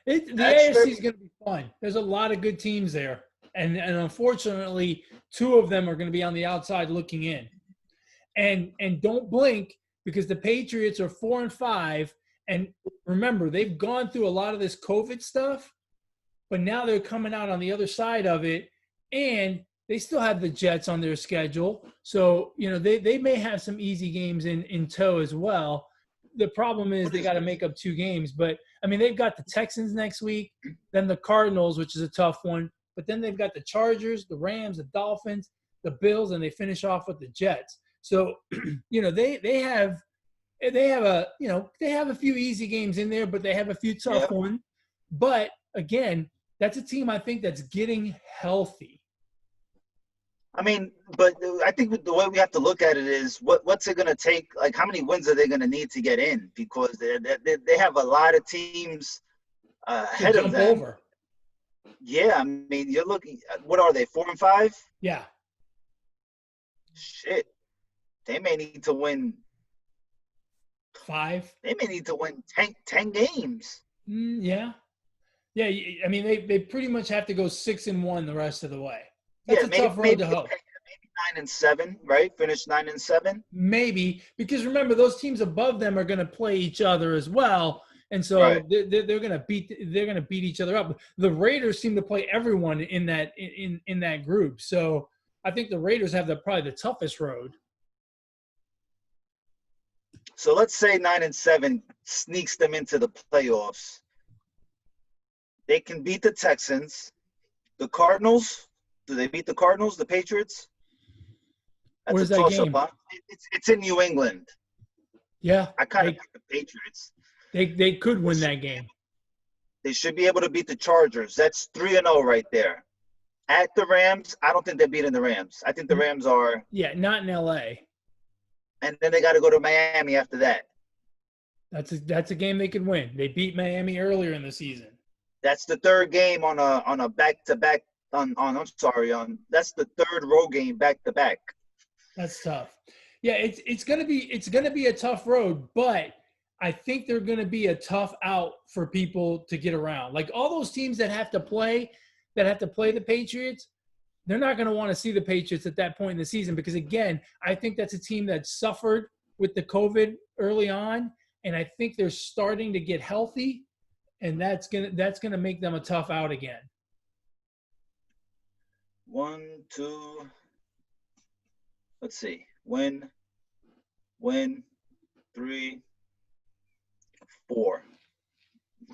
the AFC is going to be fun. There's a lot of good teams there, and unfortunately, two of them are going to be on the outside looking in. And don't blink because the Patriots are 4-5. And remember, they've gone through a lot of this COVID stuff, but now they're coming out on the other side of it. And they still have the Jets on their schedule. So, they may have some easy games in tow as well. The problem is they got to make up 2 games. But, I mean, they've got the Texans next week, then the Cardinals, which is a tough one. But then they've got the Chargers, the Rams, the Dolphins, the Bills, and they finish off with the Jets. So, they have a few easy games in there, but they have a few tough ones. But again, that's a team I think that's getting healthy. I mean, but I think the way we have to look at it is what's it going to take? Like, how many wins are they going to need to get in? Because they have a lot of teams ahead of them. Over. Yeah, I mean, you're looking. What are they? 4-5? Yeah. Shit. They may need to win 5. They may need to win 10 games. Yeah. Yeah, I mean, they pretty much have to go 6-1 the rest of the way. That's a tough road to hoe. Maybe 9-7, right? Finish 9-7. Maybe, because remember, those teams above them are going to play each other as well, and so they're going to beat each other up. The Raiders seem to play everyone in that group, so I think the Raiders have probably the toughest road. So let's say 9-7 sneaks them into the playoffs. They can beat the Texans, the Cardinals. Do they beat the Cardinals, the Patriots? That's Where's a that toss-up, game? huh? It's in New England. Yeah. I kind of like the Patriots. They could win that game. They should be able to beat the Chargers. That's 3-0 right there. At the Rams, I don't think they're beating the Rams. I think the Rams are. Yeah, not in L.A. And then they got to go to Miami after that. That's a game they could win. They beat Miami earlier in the season. That's the third game on a back-to-back. That's the third road game back-to-back. That's tough. Yeah, it's gonna be a tough road, but I think they're gonna be a tough out for people to get around. Like all those teams that have to play the Patriots, they're not going to want to see the Patriots at that point in the season because, again, I think that's a team that suffered with the COVID early on, and I think they're starting to get healthy, and that's gonna make them a tough out again. 1, 2. Let's see. win, 3, 4.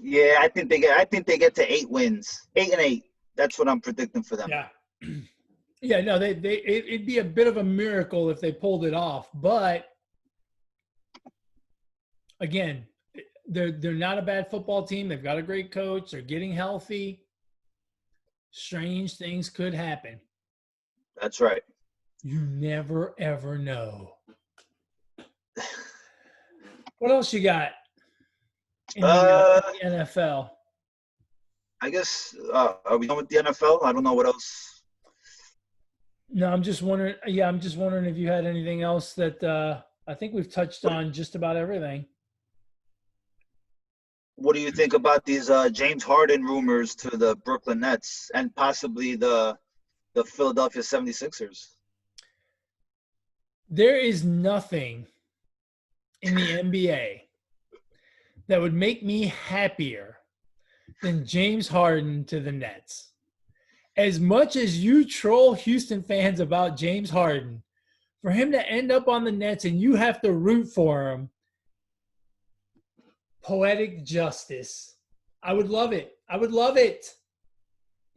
Yeah, I think they get to 8 wins. 8-8. That's what I'm predicting for them. Yeah. Yeah, no, it'd be a bit of a miracle if they pulled it off. But again, they're not a bad football team. They've got a great coach. They're getting healthy. Strange things could happen. That's right. You never ever know. What else you got in the NFL? I guess are we done with the NFL? I don't know what else. No, I'm just wondering. Yeah, I'm just wondering if you had anything else that I think we've touched on just about everything. What do you think about these James Harden rumors to the Brooklyn Nets and possibly the Philadelphia 76ers? There is nothing in the NBA that would make me happier than James Harden to the Nets. As much as you troll Houston fans about James Harden, for him to end up on the Nets and you have to root for him, poetic justice. I would love it. I would love it.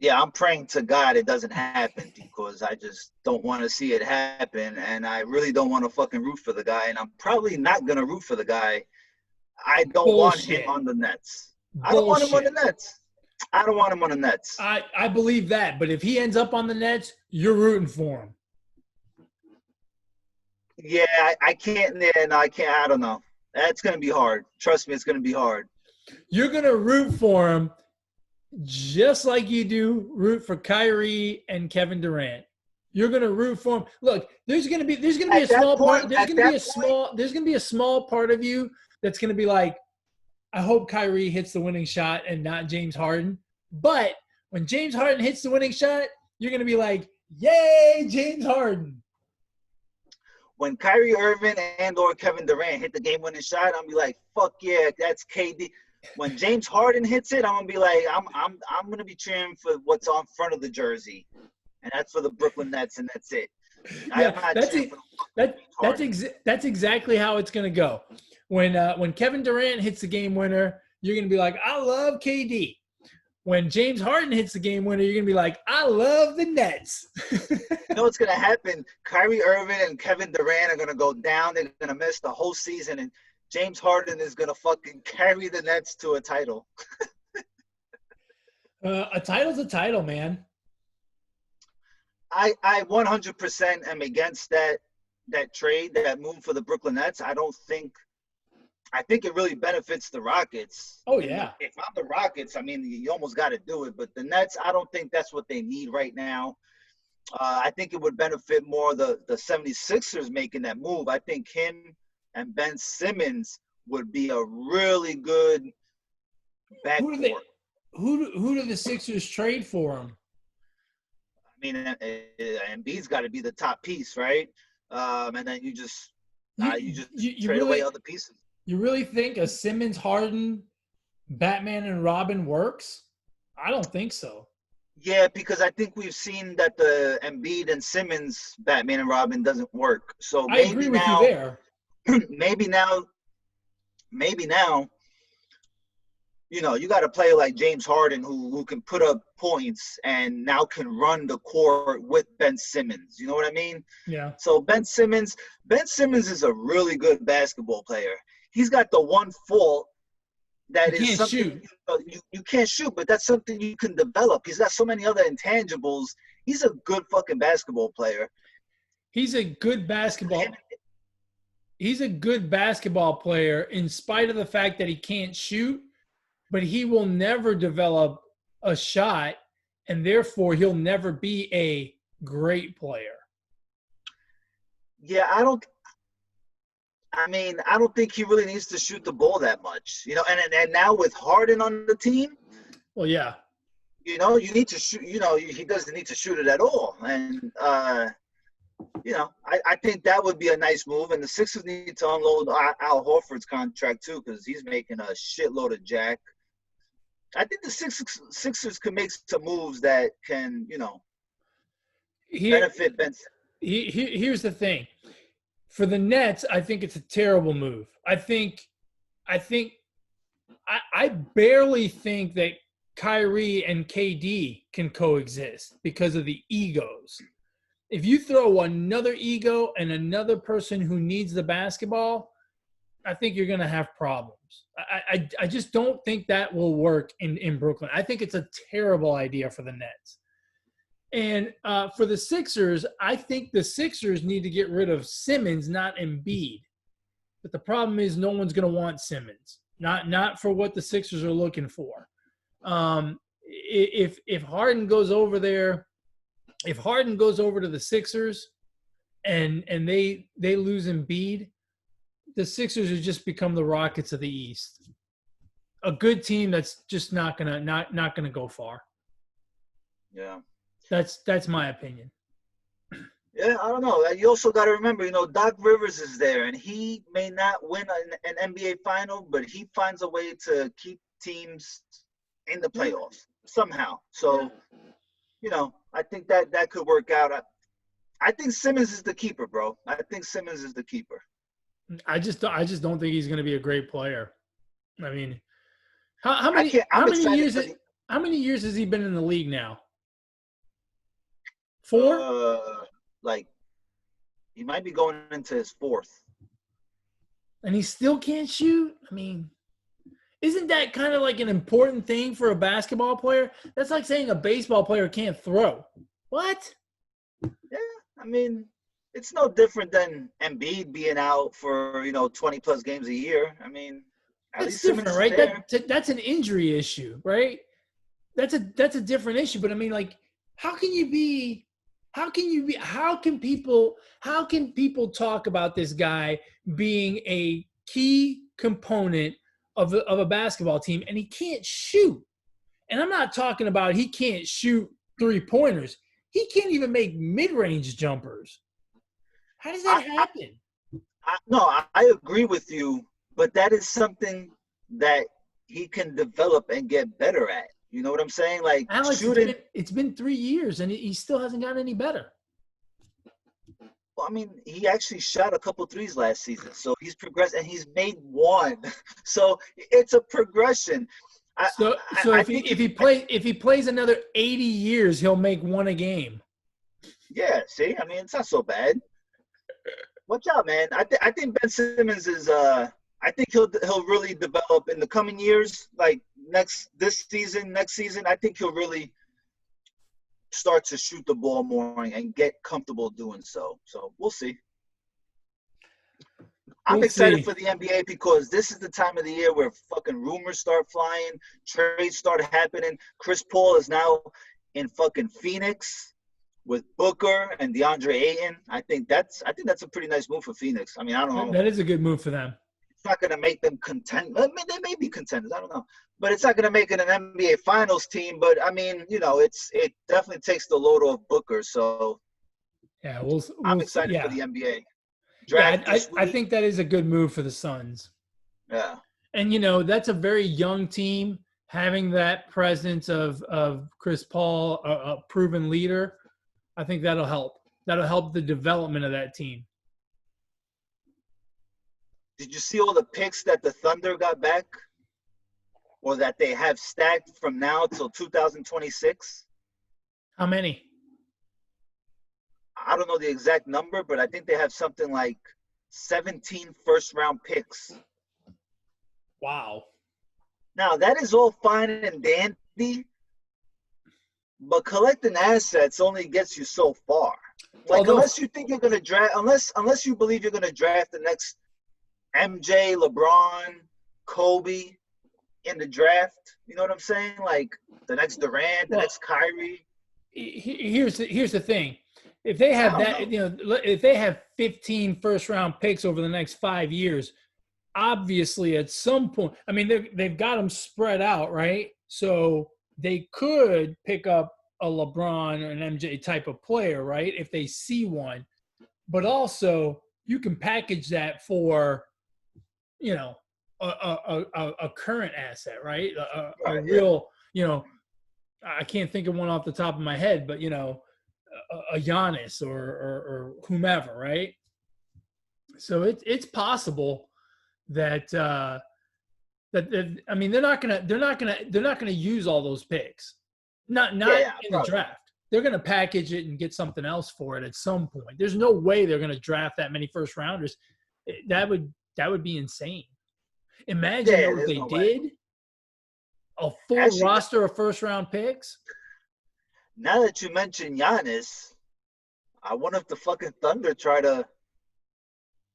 Yeah, I'm praying to God it doesn't happen because I just don't want to see it happen, and I really don't want to fucking root for the guy, and I'm probably not going to root for the guy. I don't want him on the Nets. I don't want him on the Nets. I don't want him on the Nets. I believe that, but if he ends up on the Nets, you're rooting for him. Yeah, I can't. Yeah, no, I can't. I don't know. That's going to be hard. Trust me, it's going to be hard. You're going to root for him just like you do root for Kyrie and Kevin Durant. You're going to root for him. Look, there's going to be a small part. There's going to be a small part of you that's going to be like, I hope Kyrie hits the winning shot and not James Harden. But when James Harden hits the winning shot, you're going to be like, yay, James Harden. When Kyrie Irving and or Kevin Durant hit the game-winning shot, I'm gonna be like, "Fuck yeah, that's KD." When James Harden hits it, I'm gonna be like, "I'm gonna be cheering for what's on front of the jersey, and that's for the Brooklyn Nets, and that's it." Yeah, that's exactly how it's gonna go. When Kevin Durant hits the game winner, you're gonna be like, "I love KD." When James Harden hits the game winner, you're gonna be like, "I love the Nets." You know what's gonna happen? Kyrie Irving and Kevin Durant are gonna go down. They're gonna miss the whole season, and James Harden is gonna fucking carry the Nets to a title. A title's a title, man. I 100% am against that trade, that move for the Brooklyn Nets. I think it really benefits the Rockets. Oh, yeah. If I'm the Rockets, I mean, you almost got to do it. But the Nets, I don't think that's what they need right now. I think it would benefit more the 76ers making that move. I think him and Ben Simmons would be a really good backcourt. Who do the Sixers trade for him? I mean, Embiid's got to be the top piece, right? And then you just trade away other pieces. You really think a Simmons, Harden, Batman and Robin works? I don't think so. Yeah, because I think we've seen that the Embiid and Simmons Batman and Robin doesn't work. So I agree with you there. Maybe now, you know, you got a player like James Harden who can put up points and now can run the court with Ben Simmons. You know what I mean? Yeah. So Ben Simmons is a really good basketball player. He's got the one fault that is something you can't shoot, but that's something you can develop. He's got so many other intangibles. He's a good fucking basketball player. He's a good basketball player in spite of the fact that he can't shoot, but he will never develop a shot, and therefore he'll never be a great player. Yeah, I don't think he really needs to shoot the ball that much. You know, and now with Harden on the team, well, yeah. You know, you need to shoot, you know, he doesn't need to shoot it at all. And you know, I think that would be a nice move. And the Sixers need to unload Al Horford's contract too, because he's making a shitload of jack. I think the Sixers can make some moves that can, you know, benefit Ben. Here's the thing. For the Nets, I think it's a terrible move. I barely think that Kyrie and KD can coexist because of the egos. If you throw another ego and another person who needs the basketball, I think you're going to have problems. I just don't think that will work in Brooklyn. I think it's a terrible idea for the Nets. And for the Sixers, I think the Sixers need to get rid of Simmons, not Embiid. But the problem is no one's going to want Simmons, not for what the Sixers are looking for. If Harden goes over there, if Harden goes over to the Sixers and they lose Embiid, the Sixers have just become the Rockets of the East. A good team that's just not gonna go far. Yeah. That's my opinion. Yeah, I don't know. You also got to remember, Doc Rivers is there, and he may not win an NBA final, but he finds a way to keep teams in the playoffs somehow. So, I think that could work out. I think Simmons is the keeper, bro. I think Simmons is the keeper. I just don't think he's going to be a great player. I mean, how many years has he been in the league now? 4? He might be going into his 4th. And he still can't shoot? I mean, isn't that kind of like an important thing for a basketball player? That's like saying a baseball player can't throw. What? Yeah, I mean, it's no different than Embiid being out for, 20-plus games a year. I mean, at least different, Simmons right? That's an injury issue, right? That's a different issue. But I mean, like, how can people talk about this guy being a key component of a basketball team and he can't shoot? And I'm not talking about he can't shoot 3-pointers. He can't even make mid-range jumpers. How does that happen? I agree with you, but that is something that he can develop and get better at. You know what I'm saying? Like, Alex, shooting. It's been 3 years, and he still hasn't gotten any better. Well, I mean, he actually shot a couple threes last season, so he's progressed, and he's made one. So it's a progression. If he plays another 80 years, he'll make one a game. Yeah, see, I mean, it's not so bad. Watch out, man. I think Ben Simmons is. I think he'll really develop in the coming years. Like next season. I think he'll really start to shoot the ball more and get comfortable doing so. So we'll see. I'm excited for the NBA because this is the time of the year where fucking rumors start flying, trades start happening. Chris Paul is now in fucking Phoenix with Booker and DeAndre Ayton. I think that's a pretty nice move for Phoenix. I mean, I don't know. That is a good move for them. It's not going to make them contend. I mean, they may be contenders. I don't know. But it's not going to make it an NBA Finals team. But, I mean, it definitely takes the load off Booker. So, yeah, I'm excited for the NBA. I think that is a good move for the Suns. Yeah. And, that's a very young team. Having that presence of Chris Paul, a proven leader, I think that'll help. That'll help the development of that team. Did you see all the picks that the Thunder got back or that they have stacked from now till 2026? How many? I don't know the exact number, but I think they have something like 17 first-round picks. Wow. Now, that is all fine and dandy, but collecting assets only gets you so far. Like, unless you think you're going to draft – unless you believe you're going to draft the next – MJ, LeBron, Kobe in the draft. You know what I'm saying? Like the next Durant, the next Kyrie. Here's the thing. If they have if they have 15 first-round picks over the next 5 years, obviously at some point, I mean, they've got them spread out, right? So they could pick up a LeBron or an MJ type of player, right? If they see one. But also you can package that for a current asset, right? A real, I can't think of one off the top of my head, but a Giannis or whomever, right? So it's possible that I mean they're not gonna use all those picks. Not Yeah, in the probably. draft. They're gonna package it and get something else for it at some point. There's no way they're gonna draft that many first rounders. That would be insane. Imagine Yeah, though if there's they no way. did a full Actually, roster of first round picks. now that you mention Giannis, I wonder if the fucking Thunder try to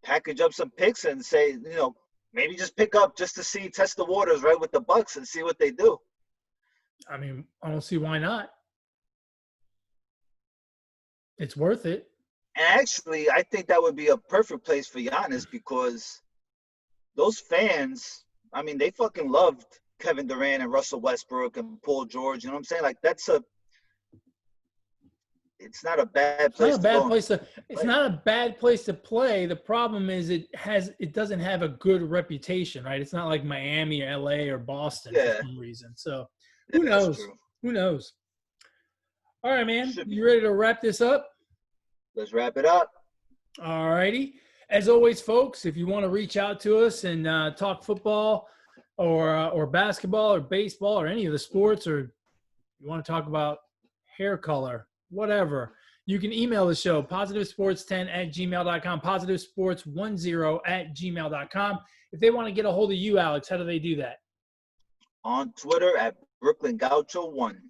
package up some picks and say, maybe just pick up just to see, test the waters, right, with the Bucks and see what they do. I mean, I don't see why not. It's worth it. And actually, I think that would be a perfect place for Giannis because those fans, I mean, they fucking loved Kevin Durant and Russell Westbrook and Paul George. You know what I'm saying? Like, it's not a bad place to go. It's not a bad place to play. The problem is it doesn't have a good reputation, right? It's not like Miami or LA or Boston for some reason. So who knows? Who knows? All right, man. You ready to wrap this up? Let's wrap it up. All righty. As always, folks, if you want to reach out to us and talk football or basketball or baseball or any of the sports, or you want to talk about hair color, whatever, you can email the show, positivesports10@gmail.com, positivesports10@gmail.com. If they want to get a hold of you, Alex, how do they do that? On Twitter at Brooklyn Gaucho 1.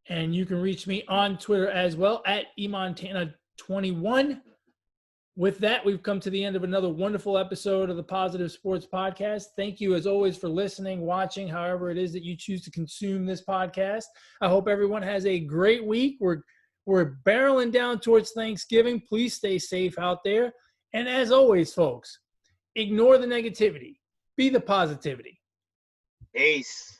And you can reach me on Twitter as well at eMontana21. With that, we've come to the end of another wonderful episode of the Positive Sports Podcast. Thank you, as always, for listening, watching, however it is that you choose to consume this podcast. I hope everyone has a great week. We're barreling down towards Thanksgiving. Please stay safe out there. And as always, folks, ignore the negativity. Be the positivity. Peace.